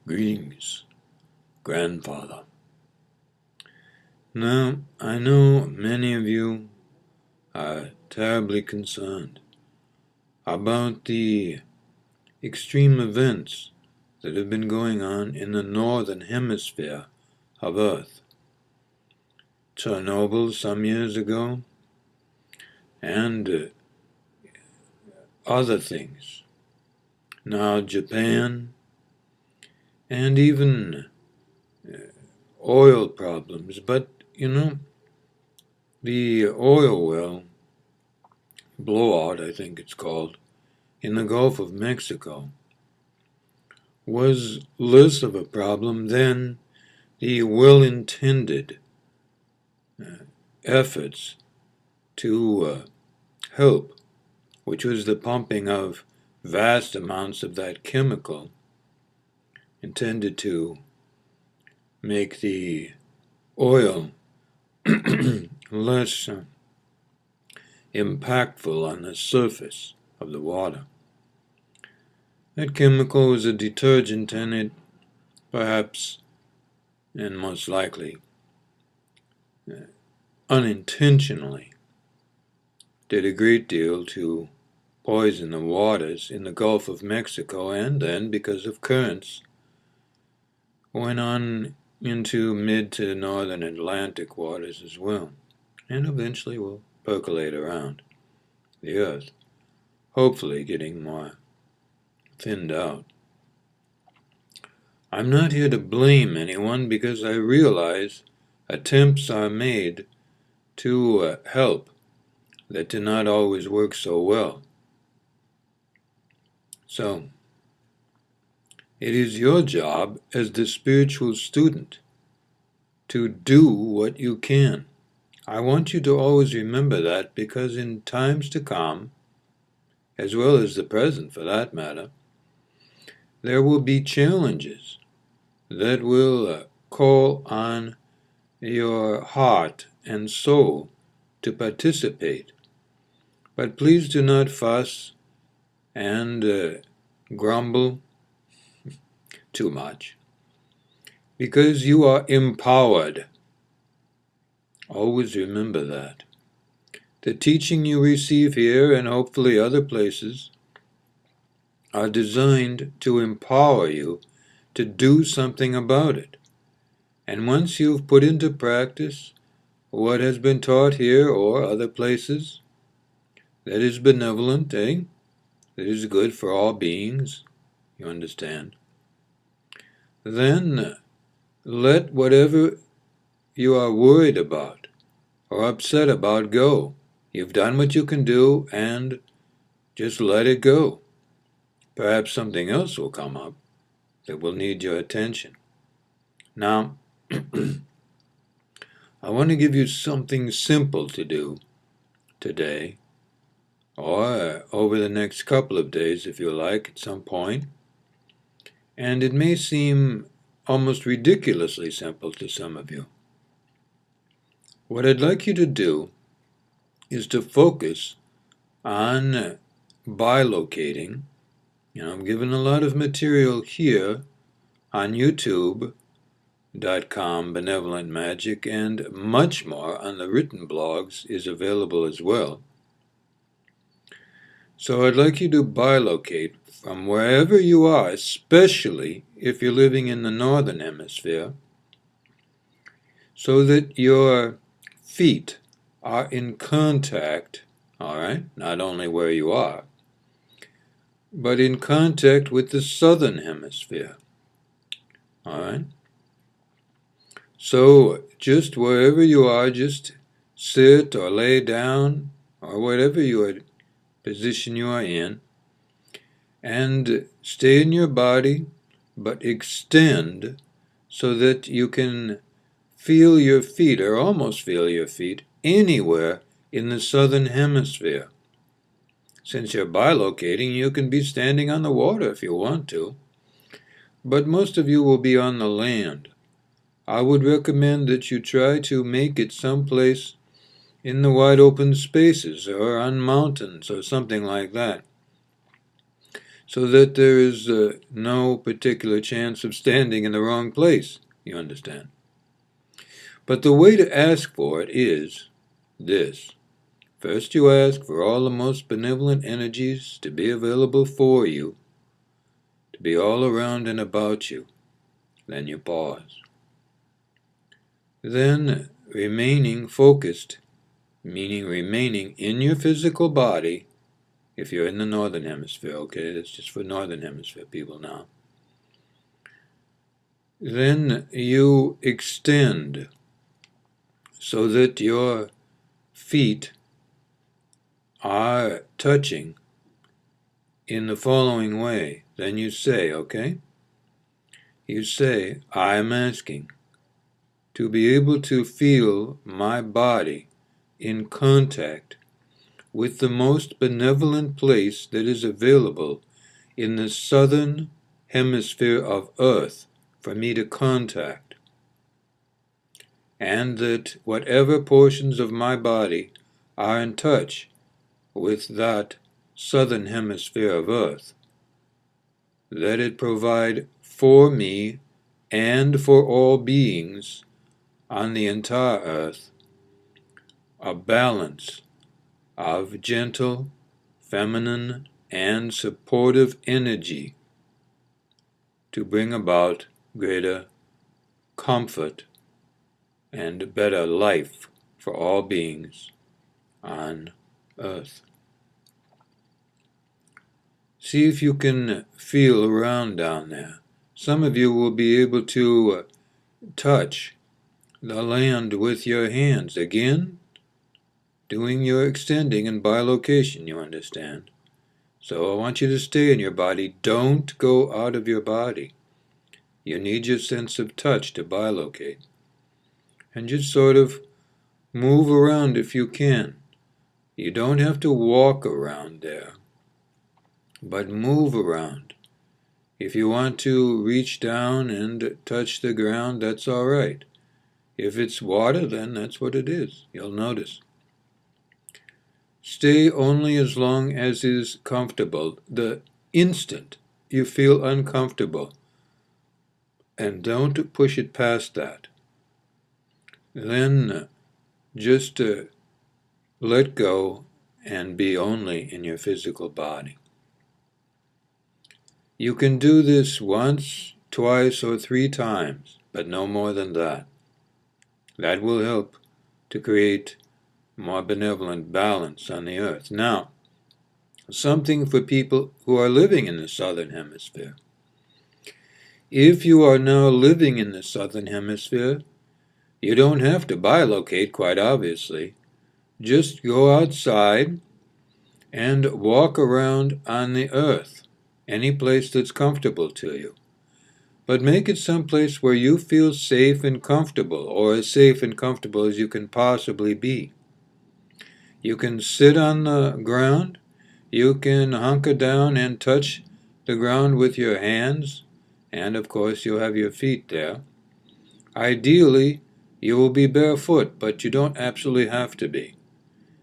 Greetings, grandfather. Now, I know many of you are terribly concerned about the extreme events that have been going on in the northern hemisphere of Earth. Chernobyl some years ago, and other things. Now Japan, and even oil problems. But, the oil well blowout, I think it's called, in the Gulf of Mexico was less of a problem than the well-intended efforts to help, which was the pumping of vast amounts of that chemical intended to make the oil less impactful on the surface of the water. That chemical was a detergent, and it perhaps, and most likely, unintentionally, did a great deal to poison the waters in the Gulf of Mexico, and then, because of currents, went on into mid to northern Atlantic waters as well, and eventually will percolate around the Earth, hopefully getting more thinned out. I'm not here to blame anyone because I realize attempts are made to help that do not always work so well. So, it is your job as the spiritual student to do what you can. I want you to always remember that, because in times to come, as well as the present for that matter, there will be challenges that will call on your heart and soul to participate. But please do not fuss and grumble too much, because you are empowered. Always remember that. The teaching you receive here, and hopefully other places, are designed to empower you to do something about it. And once you've put into practice what has been taught here or other places that is benevolent, that is good for all beings, you understand, then let whatever you are worried about or upset about go. You've done what you can do, and just let it go. Perhaps something else will come up that will need your attention. Now, I want to give you something simple to do today, or over the next couple of days if you like, at some point. And it may seem almost ridiculously simple to some of you. What I'd like you to do is to focus on bilocating. I'm giving a lot of material here on YouTube.com, Benevolent Magic, and much more on the written blogs is available as well. So I'd like you to bilocate from wherever you are, especially if you're living in the northern hemisphere, so that your feet are in contact, all right, not only where you are, but in contact with the southern hemisphere, all right? So just wherever you are, just sit or lay down or whatever position you are in, and stay in your body, but extend so that you can feel your feet, or almost feel your feet, anywhere in the southern hemisphere. Since you're bilocating, you can be standing on the water if you want to, but most of you will be on the land. I would recommend that you try to make it someplace in the wide open spaces, or on mountains, or something like that, so that there is no particular chance of standing in the wrong place, you understand. But the way to ask for it is this. First you ask for all the most benevolent energies to be available for you, to be all around and about you. Then you pause. Then, remaining focused, meaning remaining in your physical body, if you're in the northern hemisphere, okay, that's just for northern hemisphere people now. Then you extend so that your feet are touching in the following way. Then you say, okay? You say, I am asking to be able to feel my body in contact with the most benevolent place that is available in the southern hemisphere of Earth for me to contact, and that whatever portions of my body are in touch with that southern hemisphere of Earth, let it provide for me and for all beings on the entire Earth a balance of gentle, feminine, and supportive energy to bring about greater comfort and better life for all beings on Earth. See if you can feel around down there. Some of you will be able to touch the land with your hands. Again, doing your extending in bilocation, you understand. So I want you to stay in your body. Don't go out of your body. You need your sense of touch to bilocate. And just sort of move around if you can. You don't have to walk around there, but move around. If you want to reach down and touch the ground, that's all right. If it's water, then that's what it is. You'll notice. Stay only as long as is comfortable. The instant you feel uncomfortable, and don't push it past that, then just let go and be only in your physical body. You can do this once, twice, or 3 times, but no more than that. That will help to create more benevolent balance on the earth. Now, something for people who are living in the southern hemisphere. If you are now living in the southern hemisphere, you don't have to bilocate, quite obviously. Just go outside and walk around on the earth, any place that's comfortable to you. But make it someplace where you feel safe and comfortable, or as safe and comfortable as you can possibly be. You can sit on the ground, you can hunker down and touch the ground with your hands, and of course you'll have your feet there. Ideally, you will be barefoot, but you don't absolutely have to be.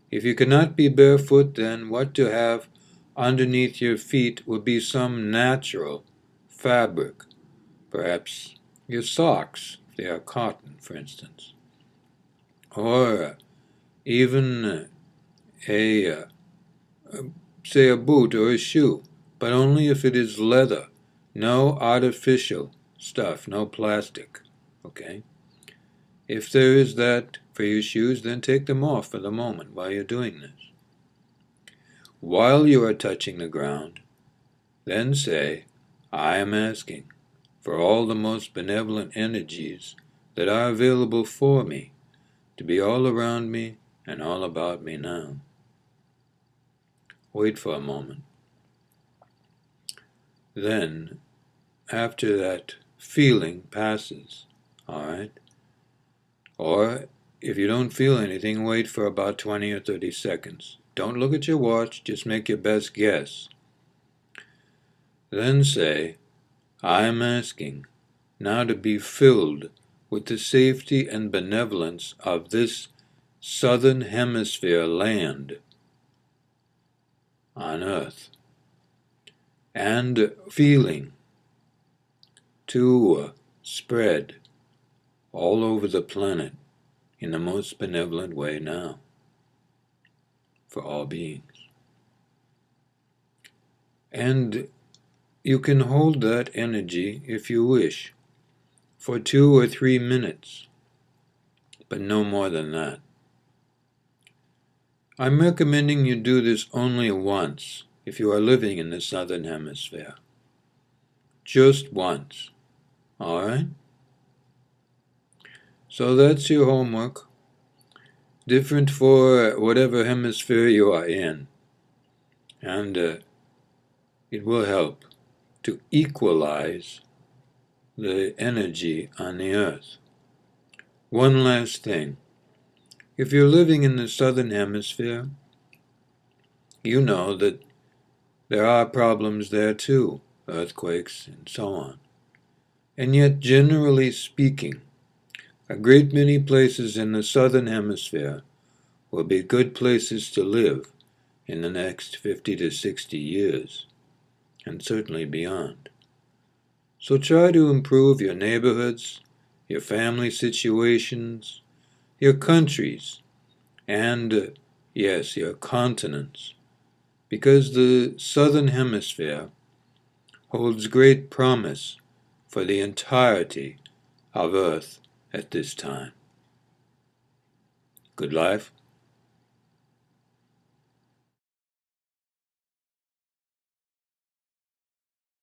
If you cannot be barefoot, then what to have underneath your feet would be some natural fabric. Perhaps your socks, if they are cotton, for instance. Or even say a boot or a shoe, but only if it is leather. No artificial stuff, no plastic, okay? If there is that for your shoes, then take them off for the moment while you're doing this. While you are touching the ground, then say, I am asking for all the most benevolent energies that are available for me to be all around me and all about me now. Wait for a moment. Then, after that feeling passes, all right? Or if you don't feel anything, wait for about 20 or 30 seconds. Don't look at your watch, just make your best guess. Then say, I am asking now to be filled with the safety and benevolence of this southern hemisphere land on Earth. and feeling to spread all over the planet in the most benevolent way now for all beings. And you can hold that energy, if you wish, for 2 or 3 minutes, but no more than that. I'm recommending you do this only once if you are living in the Southern Hemisphere. Just once. All right? So that's your homework. Different for whatever hemisphere you are in. And it will help to equalize the energy on the earth. One last thing. If you're living in the Southern Hemisphere, you know that there are problems there too, earthquakes and so on. And yet, generally speaking, a great many places in the Southern Hemisphere will be good places to live in the next 50 to 60 years, and certainly beyond. So try to improve your neighborhoods, your family situations, your countries, and, yes, your continents, because the Southern Hemisphere holds great promise for the entirety of Earth at this time. Good life.